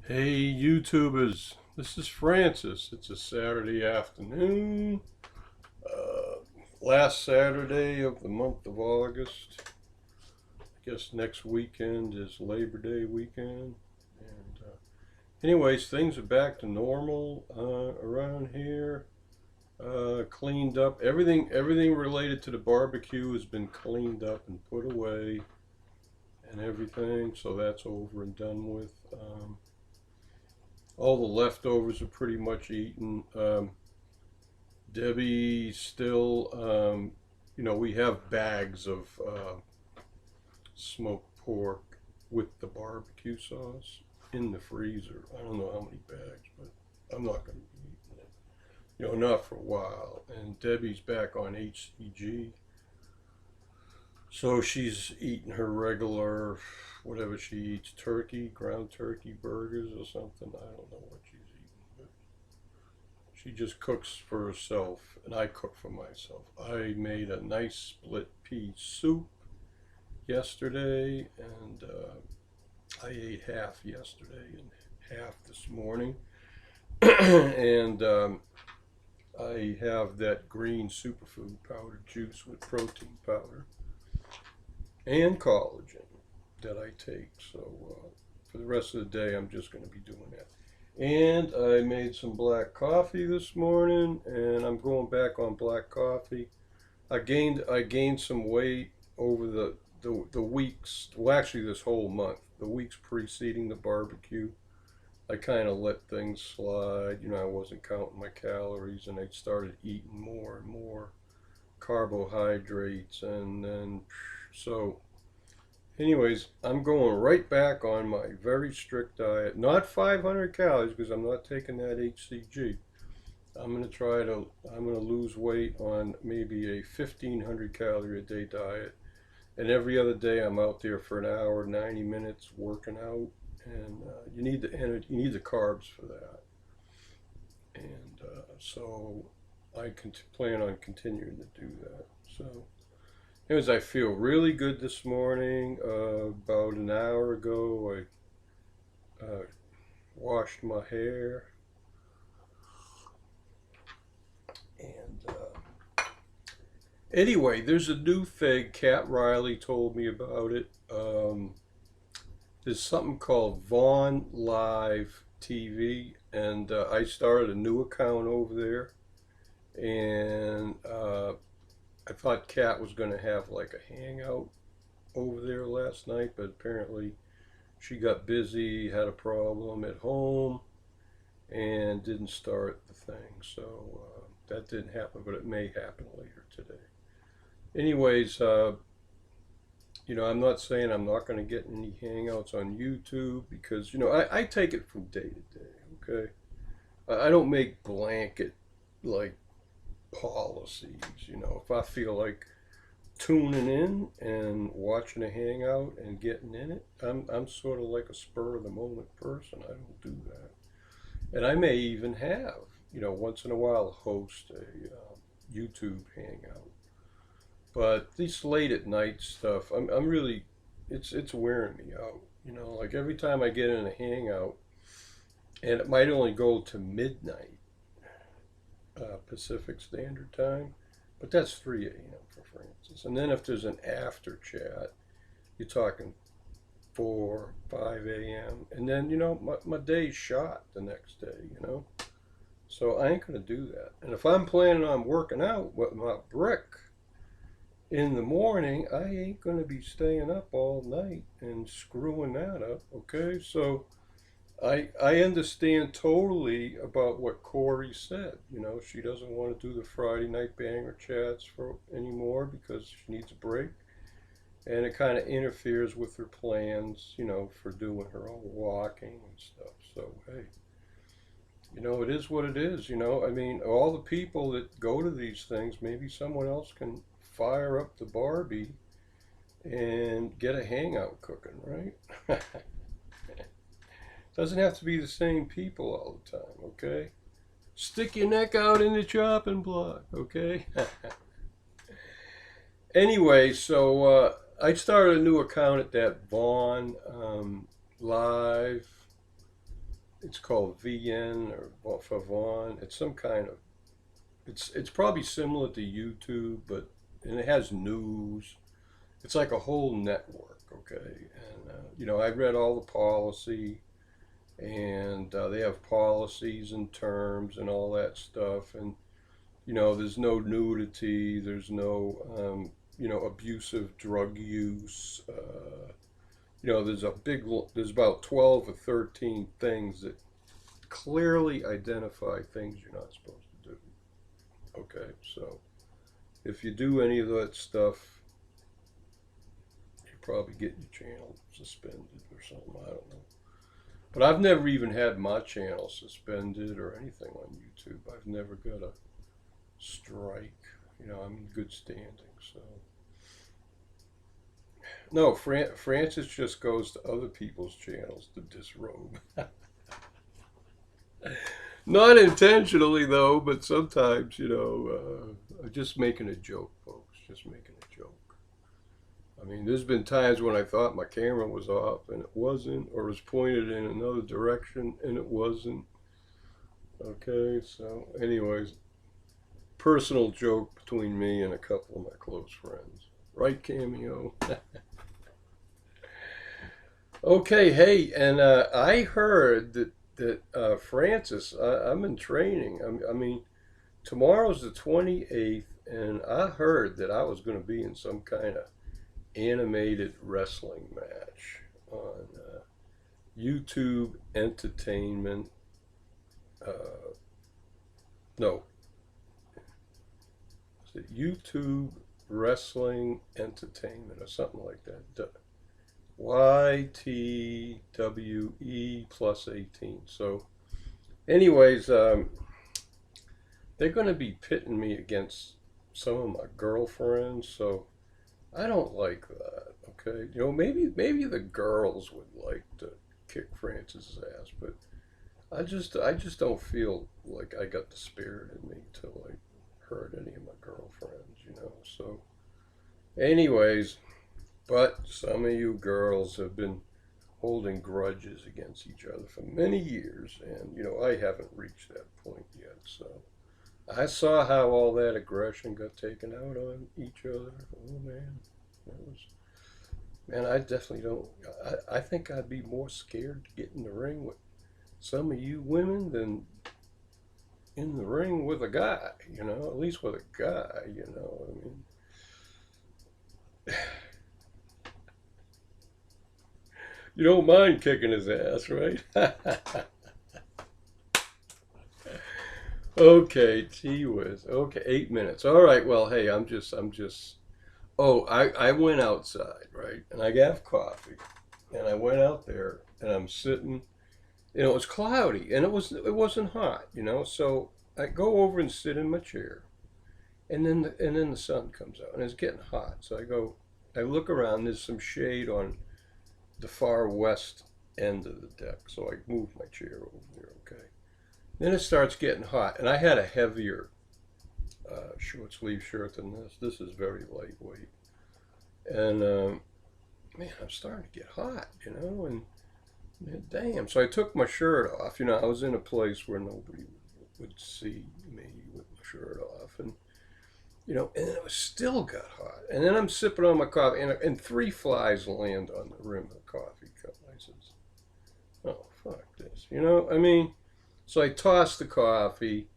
Hey, You Tubahs, this is Fran-Sez. It's a Saturday afternoon, uh, last Saturday of the month of August. I guess next weekend is Labor Day weekend. And anyways, things are back to normal around here. Cleaned up. Everything related to the barbecue has been cleaned up and put away and everything. So that's over and done with. All the leftovers are pretty much eaten. Debbie still, we have bags of smoked pork with the barbecue sauce in the freezer. I don't know how many bags, but I'm not going to be eating it. Not for a while. And Debbie's back on HCG. So she's eating her regular, whatever she eats, turkey, ground turkey burgers or something. I don't know what she's eating, but she just cooks for herself, and I cook for myself. I made a nice split pea soup yesterday, and I ate half yesterday and half this morning. And I have that green superfood powder juice with protein powder and collagen that I take. So for the rest of the day, I'm just going to be doing that. And I made some black coffee this morning, and I'm going back on black coffee. I gained some weight over the weeks. Well, actually, this whole month, the weeks preceding the barbecue. I kind of let things slide. I wasn't counting my calories, and I started eating more and more carbohydrates, and then so anyways, I'm going right back on my very strict diet. Not 500 calories because I'm not taking that HCG. I'm going to lose weight on maybe a 1500 calorie a day diet. And every other day I'm out there for an hour, 90 minutes working out. And you need the energy, you need the carbs for that. And so plan on continuing to do that. So anyways, I feel really good this morning. About an hour ago, I washed my hair, and anyway, there's a new thing. Cat Riley told me about it. There's something called Vaughn Live TV, and I started a new account over there, and I thought Cat was going to have like a hangout over there last night, but apparently she got busy, had a problem at home, and didn't start the thing. So that didn't happen, but it may happen later today. Anyways, I'm not saying I'm not going to get any hangouts on YouTube because, I take it from day to day, okay? I don't make blanket, like, policies, If I feel like tuning in and watching a hangout and getting in it, I'm sort of like a spur of the moment person. I don't do that. And I may even have, once in a while host a YouTube hangout. But this late at night stuff, I'm really, it's wearing me out. Like every time I get in a hangout, and it might only go to midnight Pacific Standard Time, but that's 3 a.m. for Francis. And then if there's an after chat, you're talking 4, 5 a.m. And then, my day's shot the next day. So I ain't going to do that. And if I'm planning on working out with my brick in the morning, I ain't going to be staying up all night and screwing that up, okay? So I understand totally about what Corey said. She doesn't want to do the Friday night banger chats for anymore because she needs a break. And it kind of interferes with her plans, for doing her own walking and stuff. So, hey, it is what it is, I mean, all the people that go to these things, maybe someone else can fire up the Barbie and get a hangout cooking, right? Doesn't have to be the same people all the time, okay? Stick your neck out in the chopping block, okay? Anyway, so I started a new account at that Vaughn Live It's called VN or for Vaughn. It's some kind of it's probably similar to YouTube, but and it has news. It's like a whole network, okay? And I read all the policy, and they have policies and terms and all that stuff, and there's no nudity, there's no abusive drug use. There's about 12 or 13 things that clearly identify things you're not supposed to do. Okay, so if you do any of that stuff, you probably get your channel suspended or something. I don't know. But I've never even had my channel suspended or anything on YouTube. I've never got a strike. I'm in good standing. So no, Fran-Sez just goes to other people's channels to disrobe. Not intentionally though, but sometimes, I'm just making a joke, folks. Just making a joke. I mean, there's been times when I thought my camera was off and it wasn't, or was pointed in another direction and it wasn't. Okay, so anyways, personal joke between me and a couple of my close friends. Right, Cameo? Okay, hey, and I heard that Fran-Sez, I'm in training. I mean, tomorrow's the 28th, and I heard that I was going to be in some kind of animated wrestling match on YouTube Entertainment. No, is it YouTube Wrestling Entertainment or something like that? YTWE plus 18. So, anyways, they're going to be pitting me against some of my girlfriends. So, I don't like that. Okay, maybe the girls would like to kick Fran-Sez's ass, but I just don't feel like I got the spirit in me to like hurt any of my girlfriends. So, anyways. But some of you girls have been holding grudges against each other for many years, and I haven't reached that point yet. So I saw how all that aggression got taken out on each other. Oh man, I definitely don't. I think I'd be more scared to get in the ring with some of you women than in the ring with a guy. At least with a guy. I mean. You don't mind kicking his ass, right? Okay, gee whiz. Okay, 8 minutes. All right, well, hey, I'm just. Oh, I went outside, right? And I got coffee. And I went out there and I'm sitting. It was cloudy and it wasn't hot, So I go over and sit in my chair. And then the sun comes out and it's getting hot. So I look around, there's some shade on the far west end of the deck, so I moved my chair over there. Okay, then it starts getting hot, and I had a heavier short sleeve shirt than this. This is very lightweight, and man, I'm starting to get hot, and damn. So I took my shirt off. I was in a place where nobody would see me with my shirt off, and and it was still got hot. And then I'm sipping on my coffee, and 3 flies land on the rim of the coffee cup. I says, oh, fuck this. I mean, so I tossed the coffee,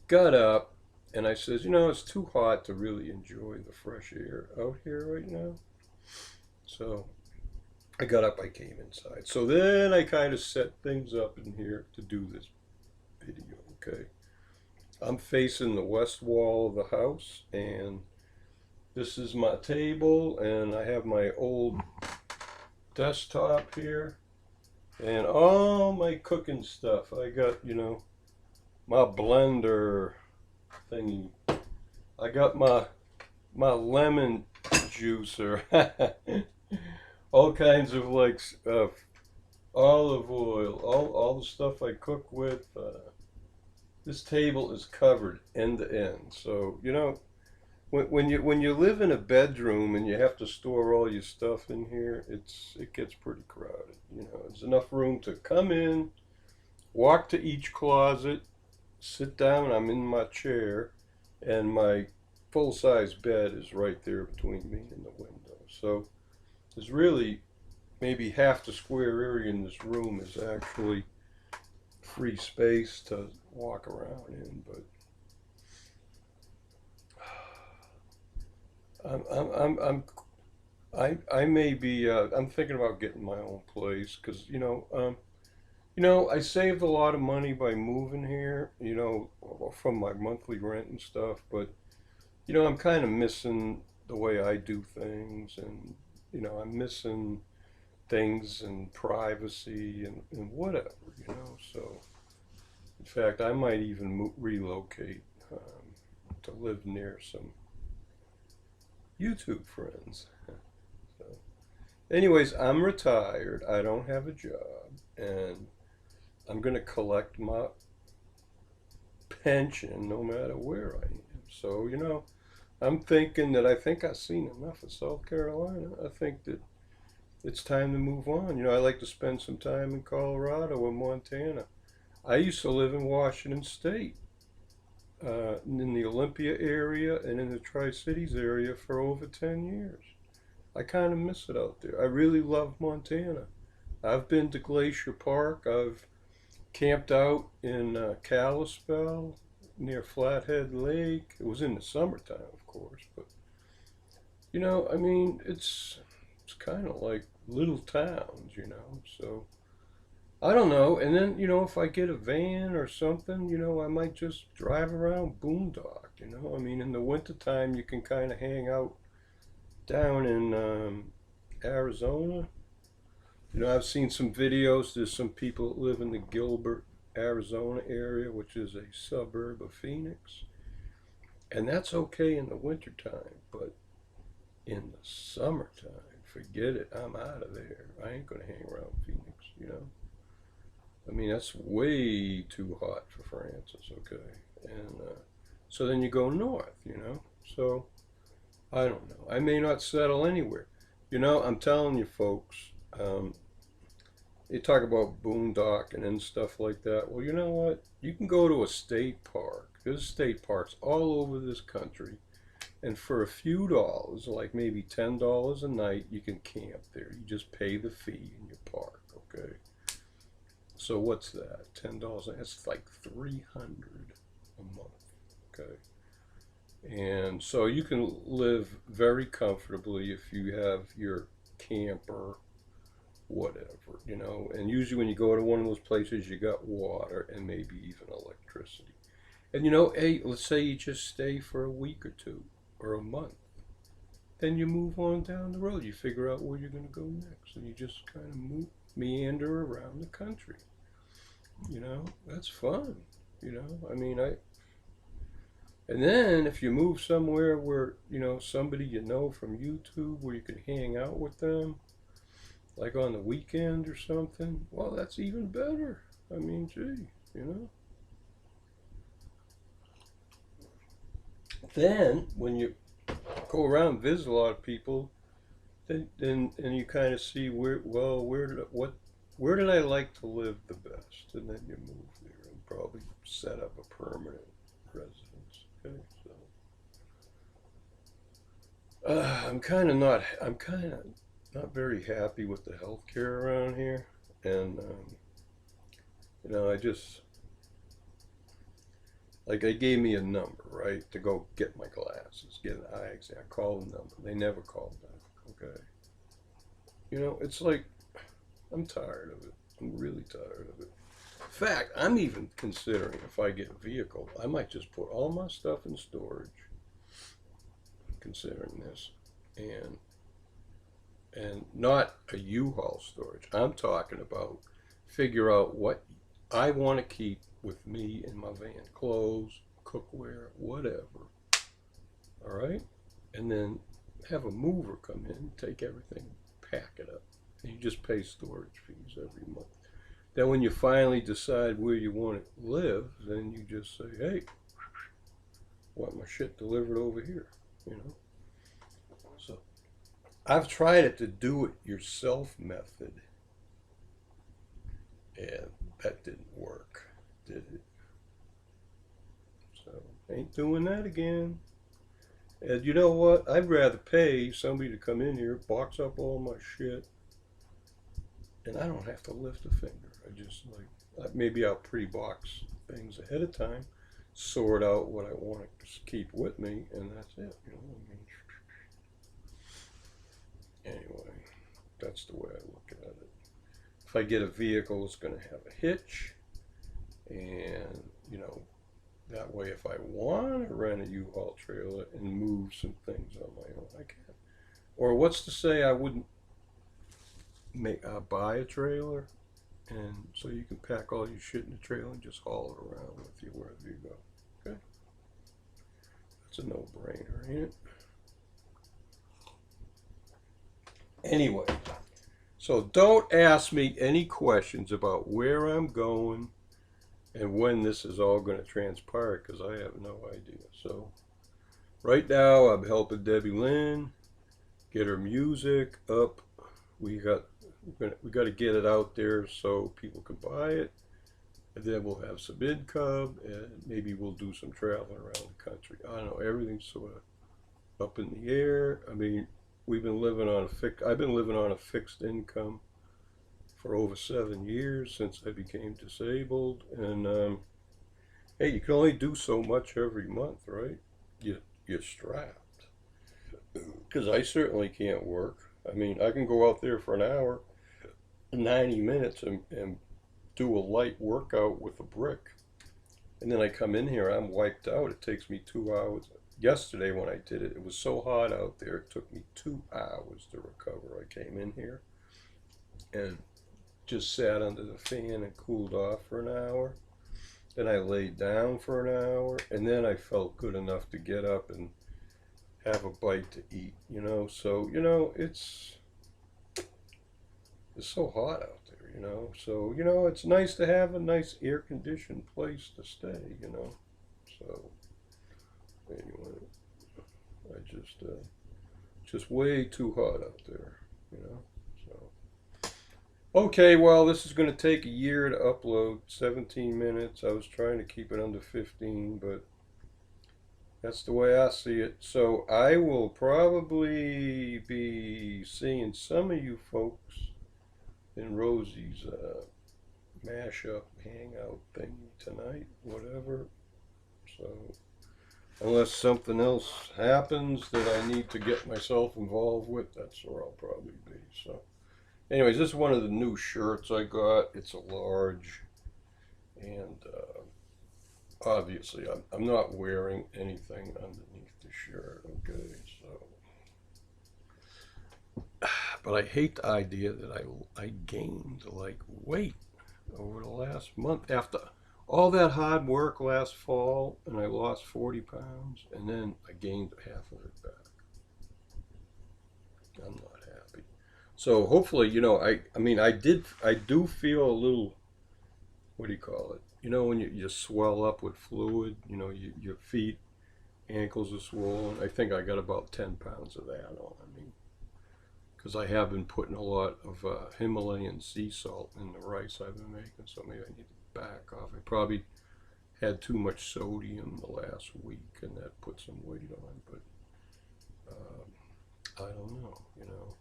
got up, and I says, it's too hot to really enjoy the fresh air out here right now. So I got up, I came inside. So then I kind of set things up in here to do this video, okay? I'm facing the west wall of the house, and this is my table, and I have my old desktop here, and all my cooking stuff. I got, my blender thingy. I got my lemon juicer. All kinds of like olive oil, all the stuff I cook with. This table is covered end to end. So, when you live in a bedroom and you have to store all your stuff in here, it gets pretty crowded. There's enough room to come in, walk to each closet, sit down, I'm in my chair, and my full-size bed is right there between me and the window. So there's really maybe half the square area in this room is actually free space to walk around in, but I may be I'm thinking about getting my own place because I saved a lot of money by moving here, from my monthly rent and stuff, but I'm kind of missing the way I do things, and I'm missing things and privacy and whatever, so in fact I might even relocate to live near some YouTube friends. So, anyways, I'm retired. I don't have a job, and I'm gonna collect my pension no matter where I am. So, I'm thinking that I think I've seen enough of South Carolina. I think that it's time to move on. I like to spend some time in Colorado or Montana. I used to live in Washington State, in the Olympia area and in the Tri-Cities area for over 10 years. I kind of miss it out there. I really love Montana. I've been to Glacier Park. I've camped out in Kalispell near Flathead Lake. It was in the summertime, of course, but I mean, it's kind of like little towns. So I don't know. And then, if I get a van or something, I might just drive around boondock. I mean, in the wintertime, you can kind of hang out down in Arizona. I've seen some videos. There's some people that live in the Gilbert, Arizona area, which is a suburb of Phoenix. And that's okay in the wintertime, but in the summertime, forget it. I'm out of there. I ain't going to hang around Phoenix. I mean, that's way too hot for Fran-Sez, okay? And so then you go north. So I don't know. I may not settle anywhere. I'm telling you, folks, you talk about boondocking and stuff like that. Well, you know what? You can go to a state park. There's state parks all over this country. And for a few dollars, like maybe $10 a night, you can camp there. You just pay the fee in your park, okay? So what's that? $10. That's like $300 a month, okay? And so you can live very comfortably if you have your camper, whatever, And usually when you go to one of those places, you got water and maybe even electricity. And hey, let's say you just stay for a week or two or a month. Then you move on down the road. You figure out where you're going to go next, and you just kind of meander around the country. That's fun. I mean, and then if you move somewhere where, somebody from YouTube where you can hang out with them, like on the weekend or something, well, that's even better. I mean, gee. Then when you go around and visit a lot of people, then and you kind of see where did I like to live the best, and then you move there and probably set up a permanent residence. Okay, so I'm kind of not very happy with the healthcare around here, and I just like they gave me a number, right, to go get my glasses, get an eye exam. I called the number. They never called back. Okay, it's like I'm tired of it. I'm really tired of it. In fact, I'm even considering if I get a vehicle, I might just put all my stuff in storage. Considering this, and not a U-Haul storage. I'm talking about figure out what I want to keep with me in my van, clothes, cookware, whatever. All right, and then have a mover come in, take everything, pack it up, and you just pay storage fees every month. Then when you finally decide where you want to live, then you just say, hey, I want my shit delivered over here, So I've tried it, the do it yourself method, and that didn't work, did it? So, ain't doing that again. And you know what? I'd rather pay somebody to come in here, box up all my shit, and I don't have to lift a finger. I just like, maybe I'll pre-box things ahead of time, sort out what I want to keep with me, and that's it. You know, I mean, anyway, that's the way I look at it. If I get a vehicle, it's going to have a hitch, and you know, that way if I want to rent a U-Haul trailer and move some things on my own, I can. Or what's to say I wouldn't buy a trailer, and so you can pack all your shit in the trailer and just haul it around with you wherever you go. Okay, that's a no-brainer, ain't it? Anyway, so don't ask me any questions about where I'm going and when this is all going to transpire, because I have no idea. So right now I'm helping Debbie Lynn get her music up. We got to get it out there so people can buy it, and then we'll have some income, and maybe we'll do some traveling around the country. I don't know, everything's sort of up in the air. I mean, I've been living on a fixed income for over 7 years since I became disabled, and hey, you can only do so much every month, right? You're strapped, because I certainly can't work. I mean, I can go out there for an hour, 90 minutes, and do a light workout with a brick, and then I come in here, I'm wiped out. It takes me 2 hours. Yesterday when I did it, it was so hot out there, it took me 2 hours to recover. I came in here and just sat under the fan and cooled off for an hour. Then I laid down for an hour, and then I felt good enough to get up and have a bite to eat, you know. So, you know, it's so hot out there, you know. So, you know, it's nice to have a nice air-conditioned place to stay, you know. So anyway, I just way too hot out there, you know. So okay, well, this is going to take a year to upload. 17 minutes. I was trying to keep it under 15, but that's the way I see it. So I will probably be seeing some of you folks in Rosie's mashup hangout thing tonight, whatever. So unless something else happens that I need to get myself involved with, that's where I'll probably be. So anyways, this is one of the new shirts I got. It's a large, and obviously I'm not wearing anything underneath the shirt, okay? So, but I hate the idea that I gained like weight over the last month after all that hard work last fall, and I lost 40 pounds, and then I gained half of it back. I'm not happy. So hopefully, you know, I mean, I do feel a little, what do you call it? You know, when you swell up with fluid, you know, your feet, ankles are swollen. I think I got about 10 pounds of that on me, because I have been putting a lot of Himalayan sea salt in the rice I've been making, so maybe I need to back off. I probably had too much sodium the last week, and that put some weight on, but I don't know, you know.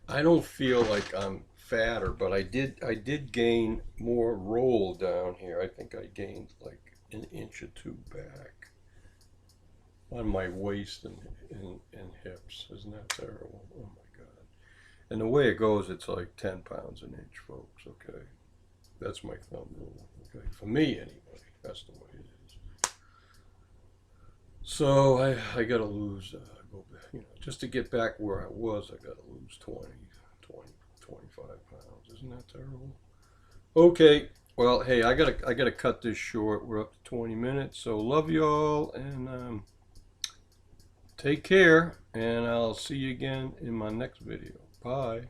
I don't feel like I'm fatter, but I did gain more roll down here. I think I gained like an inch or two back on my waist and hips. Isn't that terrible? Oh my God. And the way it goes, it's like 10 pounds an inch, folks, okay? That's my thumb rule, okay? For me, anyway, that's the way it is. So I gotta lose, go back, you know, just to get back where I was, I gotta lose 25 pounds. Isn't that terrible? Okay, well, hey, I gotta cut this short. We're up to 20 minutes, so love you all, and take care, and I'll see you again in my next video. Bye.